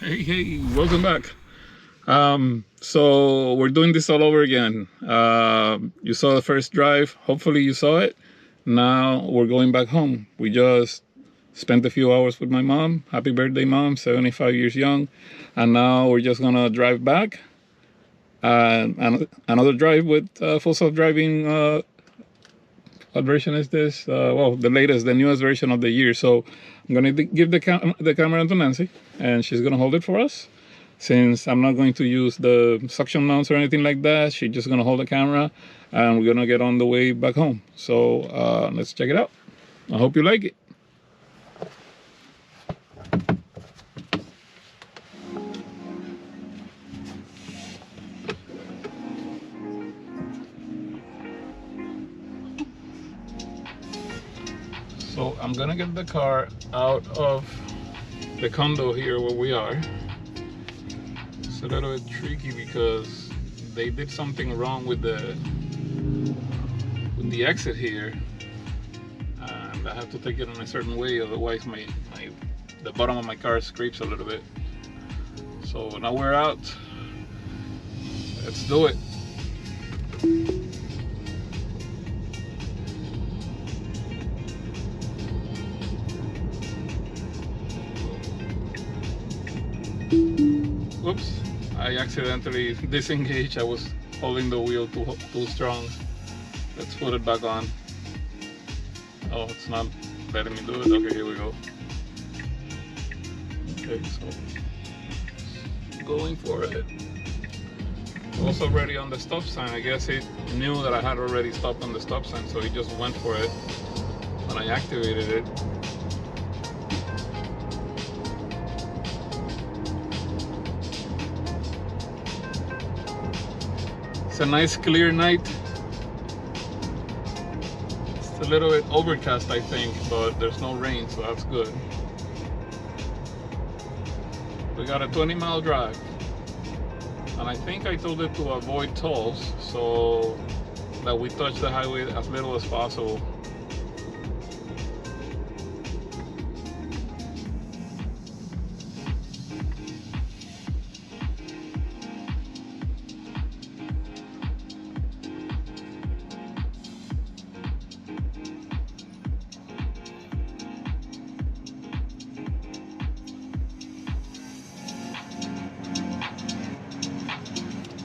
Hey, welcome back. So we're doing this all over again. You saw the first drive. Hopefully you saw it. Now we're going back home. We just spent a few hours with my mom. Happy birthday, Mom, 75 years young. And now we're just gonna drive back. And another drive with full self-driving. What version is this? Well, the latest, the newest version of the year. So I'm gonna give the camera to Nancy, and she's gonna hold it for us. Since I'm not going to use the suction mounts or anything like that, she's just gonna hold the camera, and we're gonna get on the way back home. So let's check it out. I hope you like it. So I'm gonna get the car out of the condo here where we are. It's a little bit tricky because they did something wrong with the exit here, and I have to take it in a certain way, otherwise the bottom of my car scrapes a little bit. So now we're out. Let's do it. Whoops, I accidentally disengaged. I was holding the wheel too strong. Let's put it back on. Oh, it's not letting me do it. Okay, here we go. Okay, so going for it. Also already on the stop sign. I guess it knew that I had already stopped on the stop sign, so he just went for it when I activated it. It's a nice clear night. It's a little bit overcast, I think, but there's no rain, so that's good. We got a 20-mile drive, and I think I told it to avoid tolls so that we touch the highway as little as possible.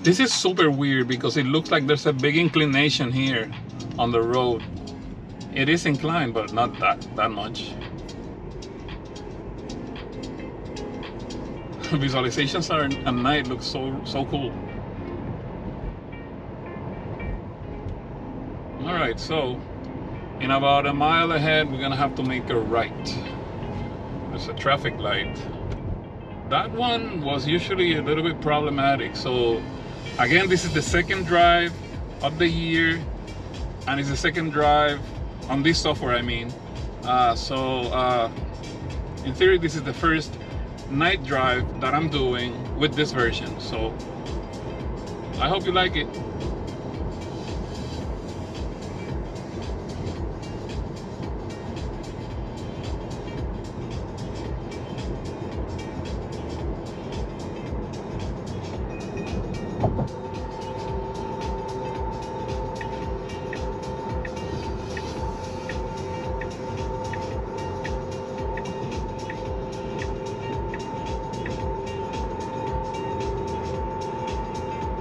This is super weird because it looks like there's a big inclination here on the road. It is inclined, but not that much. Visualizations at night look so cool. All right, so in about a mile ahead, we're gonna have to make a right. There's a traffic light. That one was usually a little bit problematic. So again, this is the second drive of the year, and it's the second drive on this software, I mean. In theory, this is the first night drive that I'm doing with this version. So I hope you like it.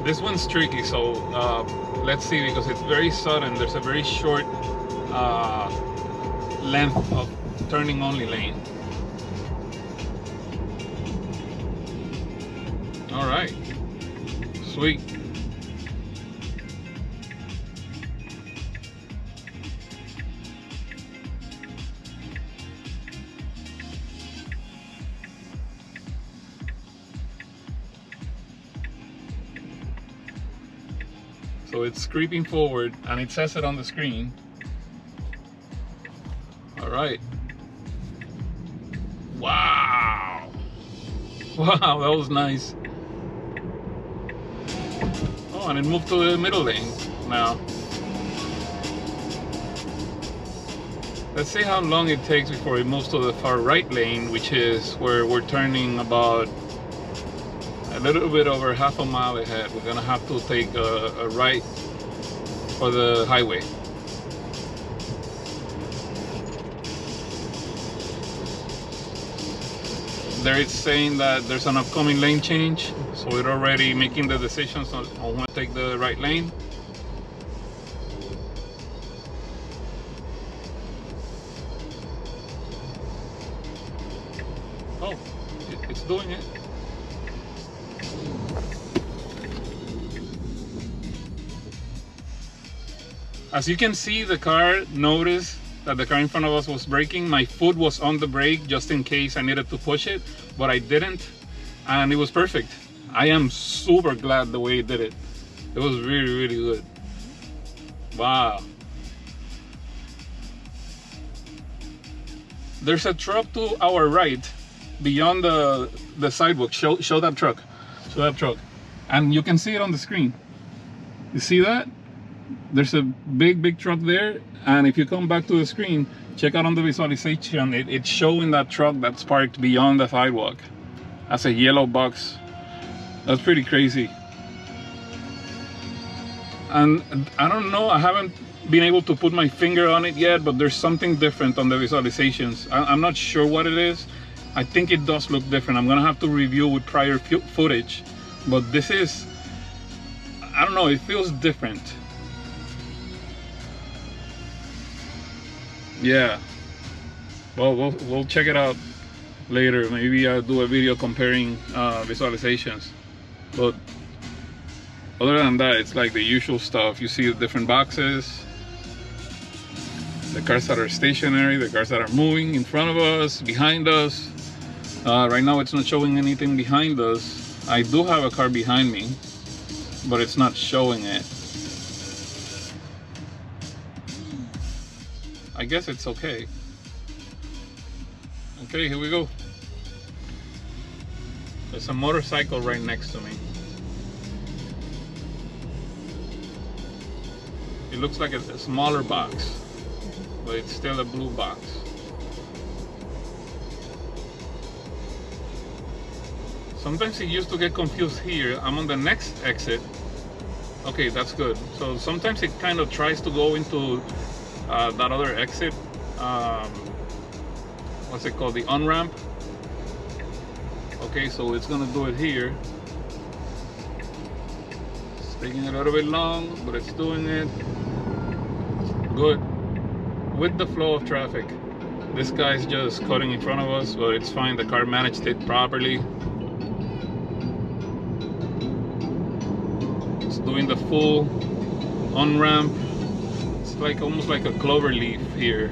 This one's tricky, so let's see, because it's very sudden. There's a very short length of turning only lane. All right, sweet. So it's creeping forward, and it says it on the screen. All right. Wow. Wow, that was nice. Oh, and it moved to the middle lane now. Let's see how long it takes before it moves to the far right lane, which is where we're turning about a little bit over half a mile ahead. We're gonna have to take a right for the highway. There it's saying that there's an upcoming lane change, so we're already making the decisions on when to take the right lane. Oh, it's doing it. As you can see, the car noticed that the car in front of us was braking. My foot was on the brake just in case I needed to push it, but I didn't, and it was perfect. I am super glad the way it did it. It was really, really good. Wow. There's a truck to our right beyond the sidewalk. Show that truck. Show that truck. And you can see it on the screen. You see that? There's a big truck there, and if you come back to the screen, check out on the visualization, it's showing that truck that's parked beyond the sidewalk as a yellow box. That's pretty crazy. And I don't know, I haven't been able to put my finger on it yet, but there's something different on the visualizations. I'm not sure what it is. I think it does look different. I'm gonna have to review with prior footage, but this is, I don't know, it feels different. Yeah, well, we'll check it out later. Maybe I'll do a video comparing visualizations, but other than that, it's like the usual stuff. You see the different boxes, the cars that are stationary, the cars that are moving in front of us, behind us. Right now it's not showing anything behind us. I do have a car behind me, but it's not showing it. I guess it's okay. Okay, here we go. There's a motorcycle right next to me. It looks like a smaller box, but it's still a blue box. Sometimes it used to get confused here. I'm on the next exit. Okay, that's good. So sometimes it kind of tries to go into that other exit, what's it called, the on-ramp. Okay, so it's gonna do it here. It's taking a little bit long, but it's doing it good with the flow of traffic. This guy's just cutting in front of us, but it's fine. The car managed it properly. It's doing the full on-ramp. Like almost like a clover leaf here.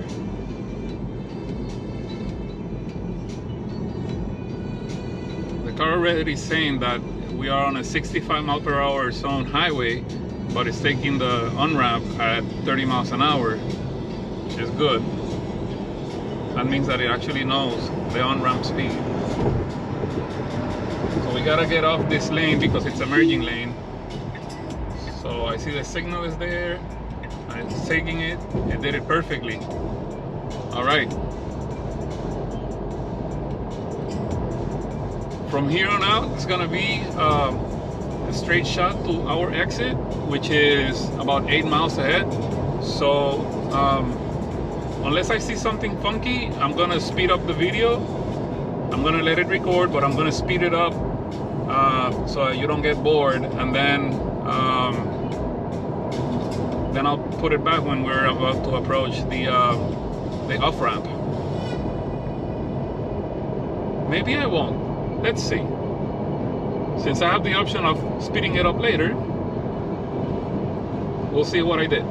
The car already saying that we are on a 65 mile per hour zone highway, but it's taking the on-ramp at 30 miles an hour, which is good. That means that it actually knows the on-ramp speed. So we gotta get off this lane because it's a merging lane. So I see the signal is there. It's taking it. It did it perfectly. All right. From here on out, it's gonna be a straight shot to our exit, which is about 8 miles ahead. So unless I see something funky, I'm gonna speed up the video. I'm gonna let it record, but I'm gonna speed it up so you don't get bored, and then I'll put it back when we're about to approach the off-ramp. Maybe I won't. Let's see. Since I have the option of speeding it up later, we'll see what I did.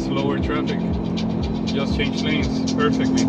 slower traffic. Just change lanes perfectly.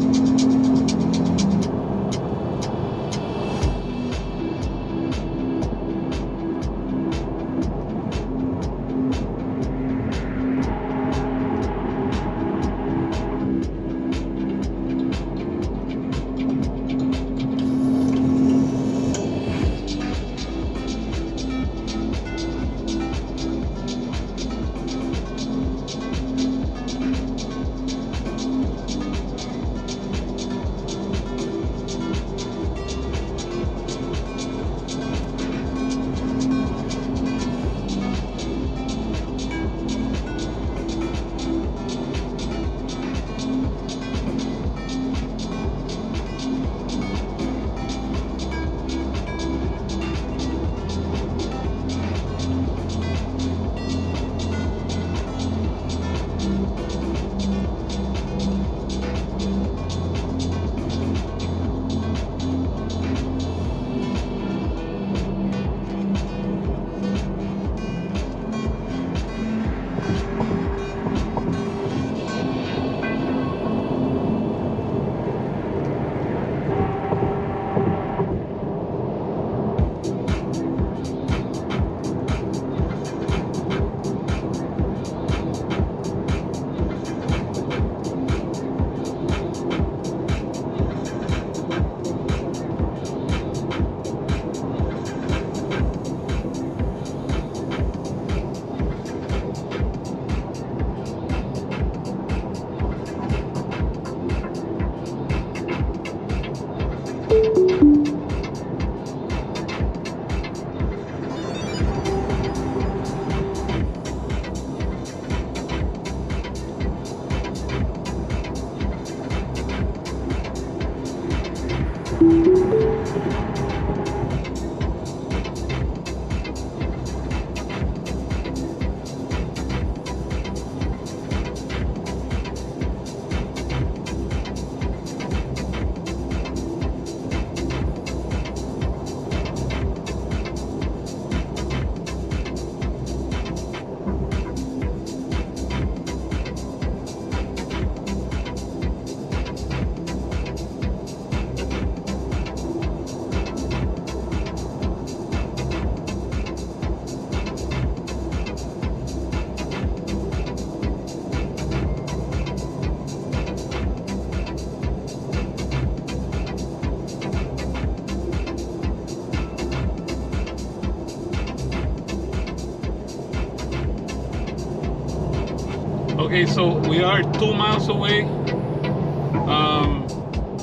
Okay, so we are 2 miles away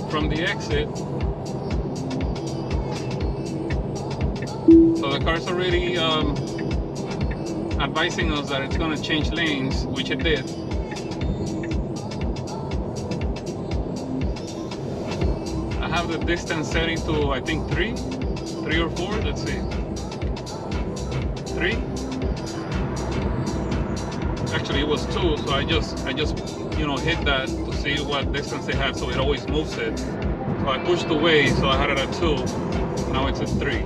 from the exit. So the car's already advising us that it's going to change lanes, which it did. I have the distance setting to, I think, 3 or 4. Let's see, 3. Actually, it was 2, so I just hit that to see what distance they had, so it always moves it. So I pushed away, so I had it at 2. Now it's at 3.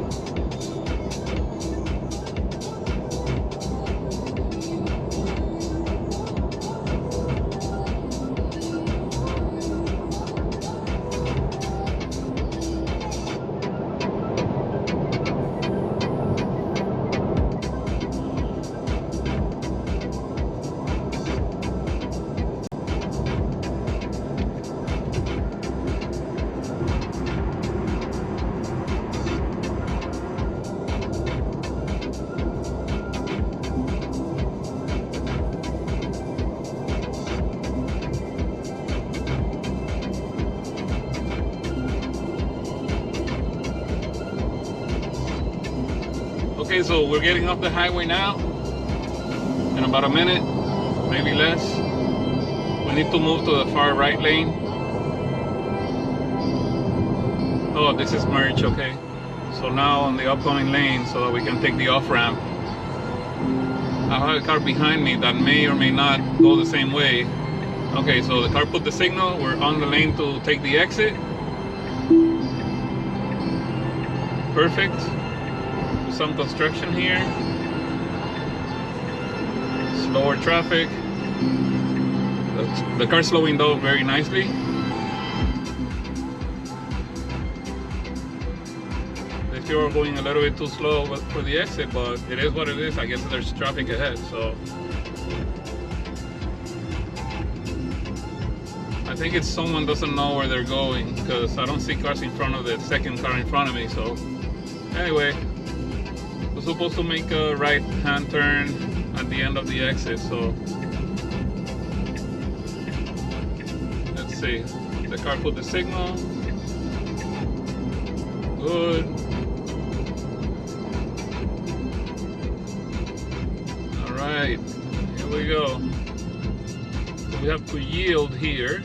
Okay, so we're getting off the highway now. In about a minute, maybe less. We need to move to the far right lane. Oh, this is merge, okay. So now on the upcoming lane so that we can take the off-ramp. I have a car behind me that may or may not go the same way. Okay, so the car put the signal. We're on the lane to take the exit. Perfect. Some construction here. Slower traffic. The car's slowing down very nicely. They feel we're going a little bit too slow for the exit, but it is what it is. I guess there's traffic ahead, so I think it's someone doesn't know where they're going, because I don't see cars in front of the second car in front of me. So anyway, we're supposed to make a right-hand turn at the end of the exit, so let's see. The car put the signal. Good. All right, here we go. So we have to yield here.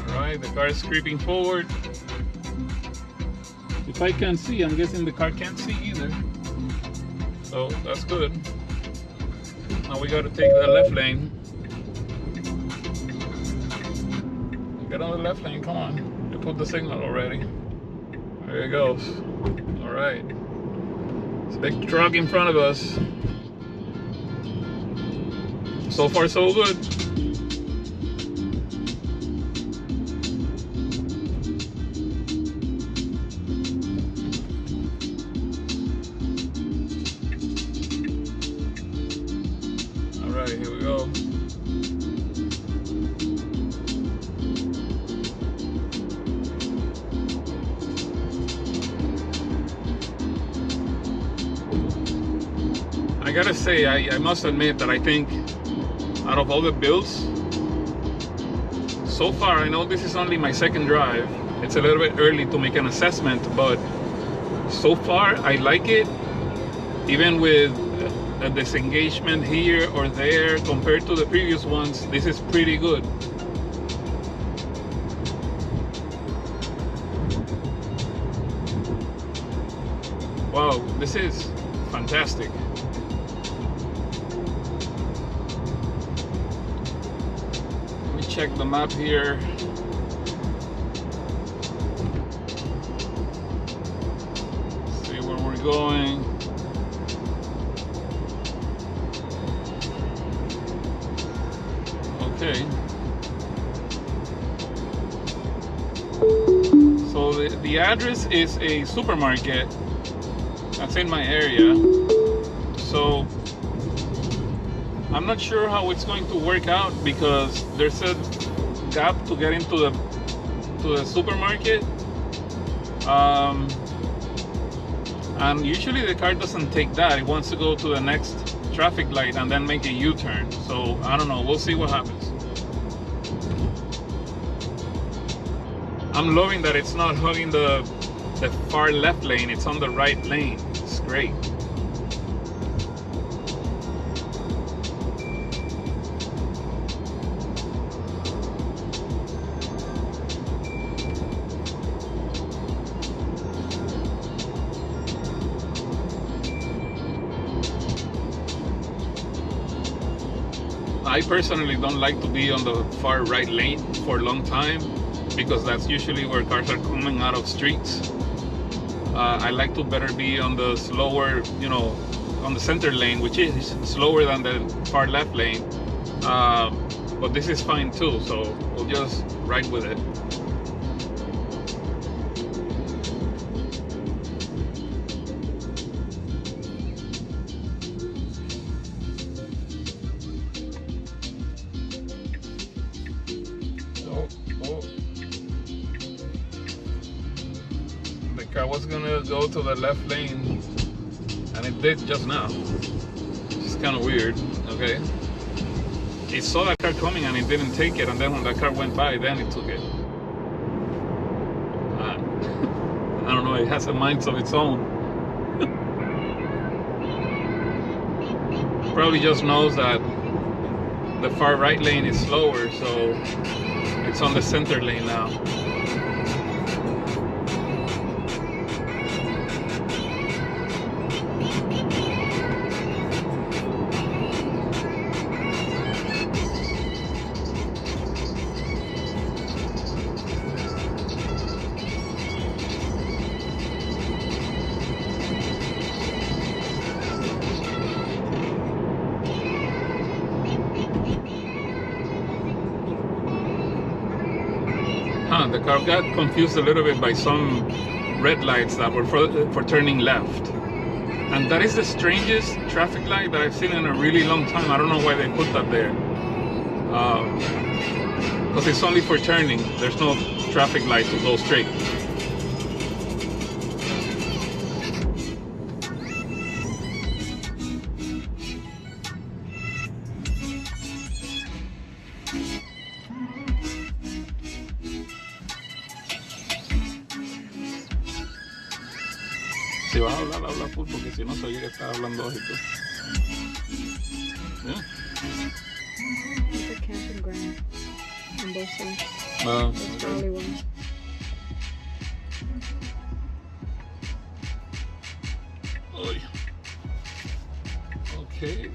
All right, the car is creeping forward. If I can't see, I'm guessing the car can't see either. So that's good. Now we gotta take the left lane. Get on the left lane, come on. You put the signal already. There it goes. All right. It's a big truck in front of us. So far, so good. All right, here we go. I gotta say, I must admit that I think out of all the builds, so far, I know this is only my second drive. It's a little bit early to make an assessment, but so far I like it. Even with a disengagement here or there compared to the previous ones, this is pretty good. Wow, this is fantastic. Check the map here. See where we're going. Okay. So the address is a supermarket that's in my area. So I'm not sure how it's going to work out, because there's a gap to get into the supermarket, and usually the car doesn't take that. It wants to go to the next traffic light and then make a U-turn. So I don't know. We'll see what happens. I'm loving that it's not hugging the far left lane. It's on the right lane. It's great. I personally don't like to be on the far right lane for a long time, because that's usually where cars are coming out of streets. I like to better be on the slower, on the center lane, which is slower than the far left lane. But this is fine too, so we'll just ride with it. I was gonna go to the left lane and it did just now. It's kind of weird. Okay, it saw that car coming and it didn't take it, and then when that car went by, then it took it. I don't know, it has a mind of its own. Probably just knows that the far right lane is slower, so it's on the center lane now. the car got confused a little bit by some red lights that were for turning left. And that is the strangest traffic light that I've seen in a really long time. I don't know why they put that there. Because it's only for turning. There's no traffic light to go straight. Si vas a hablar, habla full, porque si no se oye que estás hablando bajito. Yeah. It's a camping ground on both sides. That's probably why. Okay.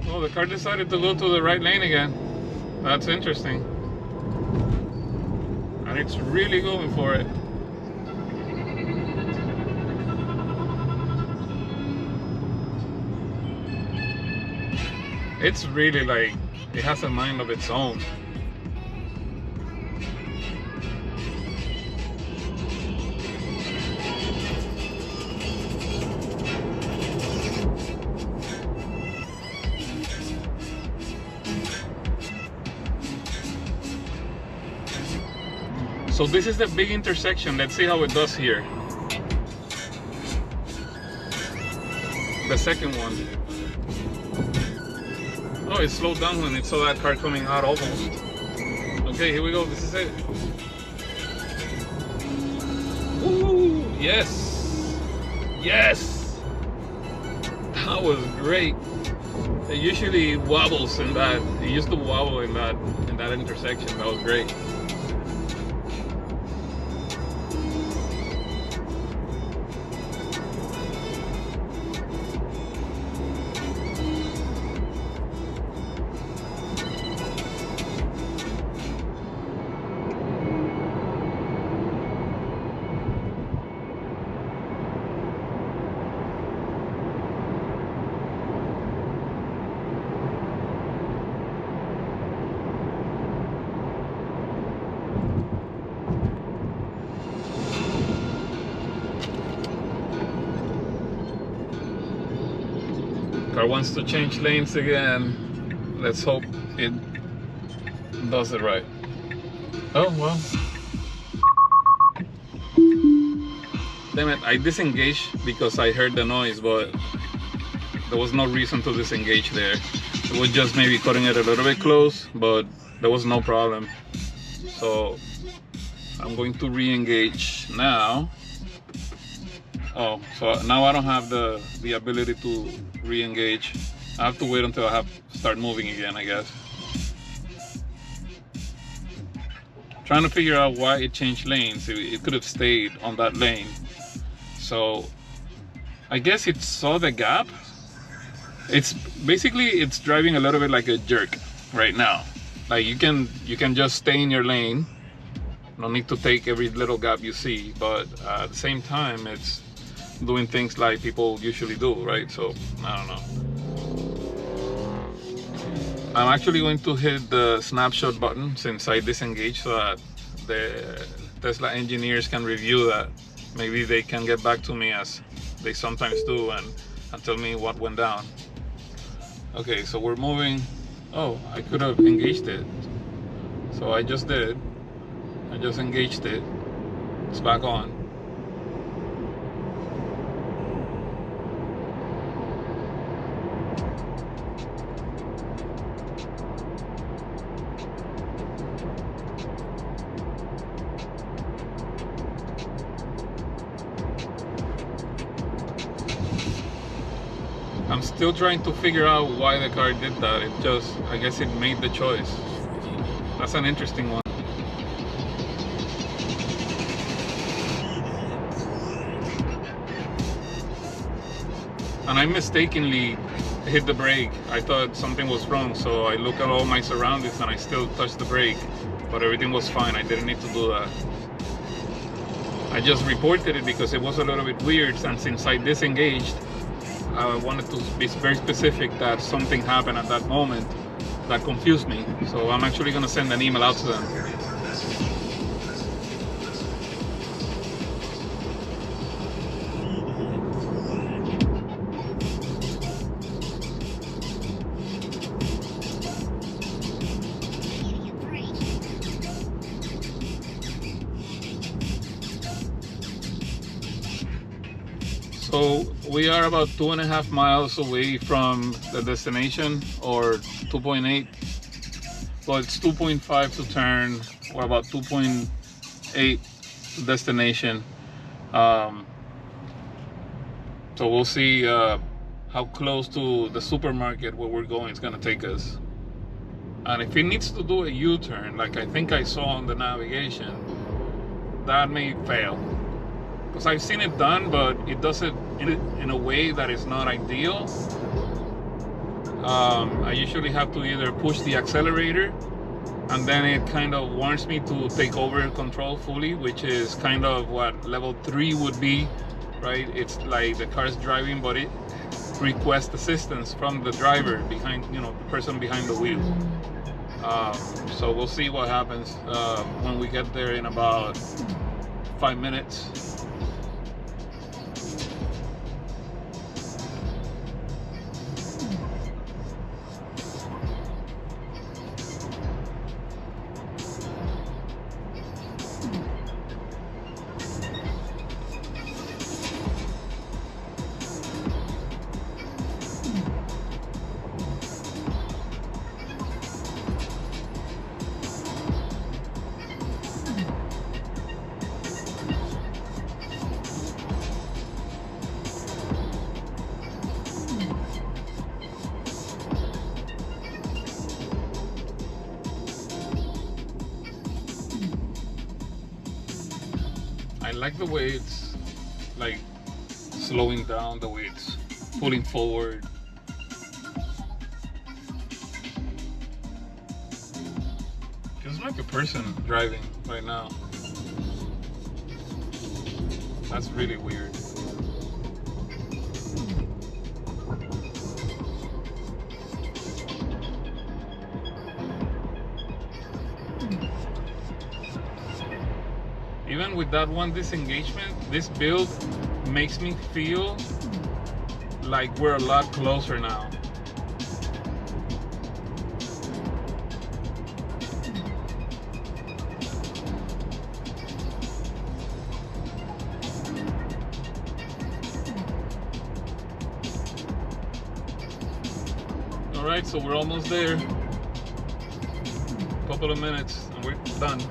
Oh, the car decided to go to the right lane again. That's interesting. And it's really going for it. It's really like, it has a mind of its own. So this is the big intersection. Let's see how it does here. The second one. Oh, it slowed down when it saw that car coming out almost. Okay, here we go. This is it. Woo! Yes! Yes! That was great. It usually wobbles in that. It used to wobble in that intersection. That was great. Car wants to change lanes again. Let's hope it does it right. Oh, well. Damn it, I disengaged because I heard the noise, but there was no reason to disengage there. It was just maybe cutting it a little bit close, but there was no problem. So I'm going to re-engage now. Oh, so now I don't have the ability to re-engage. I have to wait until I have to start moving again, I guess. Trying to figure out why it changed lanes. It could have stayed on that lane. So I guess it saw the gap. It's driving a little bit like a jerk right now. Like you can just stay in your lane. No need to take every little gap you see, but at the same time it's doing things like people usually do, right? So I don't know. I'm actually going to hit the snapshot button since I disengaged, so that the Tesla engineers can review that. Maybe they can get back to me as they sometimes do and tell me what went down. Okay, so we're moving. Oh, I could have engaged it. So I just did. I just engaged it. It's back on. I'm still trying to figure out why the car did that. It just, I guess it made the choice. That's an interesting one. And I mistakenly hit the brake. I thought something was wrong, so I looked at all my surroundings and I still touched the brake, but everything was fine. I didn't need to do that. I just reported it because it was a little bit weird, and since I disengaged, I wanted to be very specific that something happened at that moment that confused me. So I'm actually gonna send an email out to them. So we are about 2.5 miles away from the destination, or 2.8. Well, it's 2.5 to turn, or about 2.8 destination. So we'll see how close to the supermarket where we're going is gonna take us. And if it needs to do a U-turn, like I think I saw on the navigation, that may fail. Because I've seen it done, but it does it in a way that is not ideal. I usually have to either push the accelerator, and then it kind of wants me to take over control fully, which is kind of what level 3 would be, right? It's like the car's driving, but it requests assistance from the driver behind, you know, the person behind the wheel. So we'll see what happens when we get there in about 5 minutes. I like the way it's like slowing down, the way it's pulling forward. Feels like a person driving right now. That's really weird. Even with that one disengagement, this build makes me feel like we're a lot closer now. All right, so we're almost there. A couple of minutes and we're done.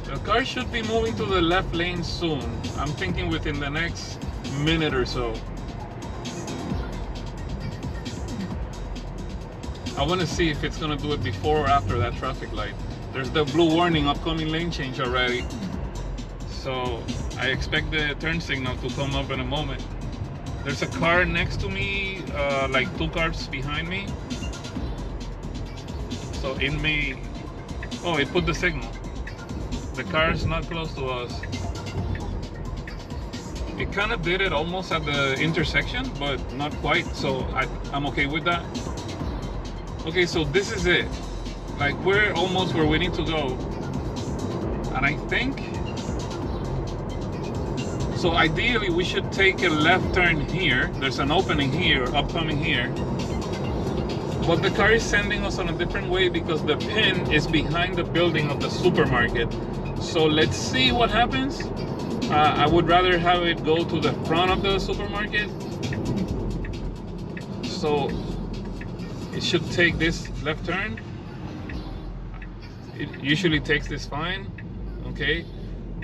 The car should be moving to the left lane soon. I'm thinking within the next minute or so. I want to see if it's going to do it before or after that traffic light. There's the blue warning, upcoming lane change already. So I expect the turn signal to come up in a moment. There's a car next to me, like 2 cars behind me. So it may... Oh, it put the signal. The car is not close to us. It kind of did it almost at the intersection, but not quite, so I'm okay with that. Okay, so this is it. Like, we're almost where we need to go. And I think... So ideally, we should take a left turn here. There's an opening here, upcoming here. But the car is sending us on a different way because the pin is behind the building of the supermarket. So let's see what happens. I would rather have it go to the front of the supermarket. So it should take this left turn. It usually takes this fine. Okay.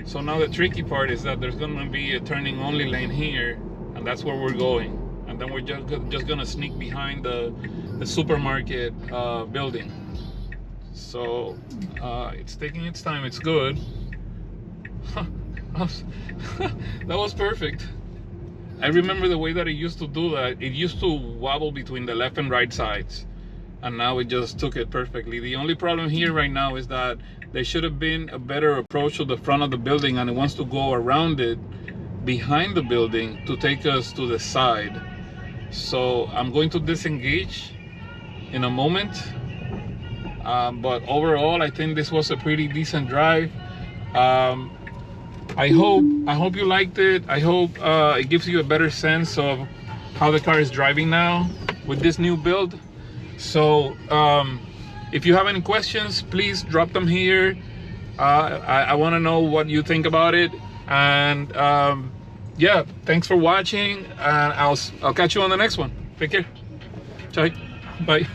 So now the tricky part is that there's gonna be a turning only lane here, and that's where we're going. And then we're just gonna sneak behind the supermarket building. So it's taking its time. It's good. That was perfect. I remember the way that it used to do that. It used to wobble between the left and right sides, and now it just took it perfectly. The only problem here right now is that there should have been a better approach to the front of the building, and it wants to go around it behind the building to take us to the side. So I'm going to disengage in a moment. But overall, I think this was a pretty decent drive. I hope you liked it. I hope it gives you a better sense of how the car is driving now with this new build. So if you have any questions, please drop them here. I want to know what you think about it. And yeah, thanks for watching, and I'll catch you on the next one. Take care. Bye.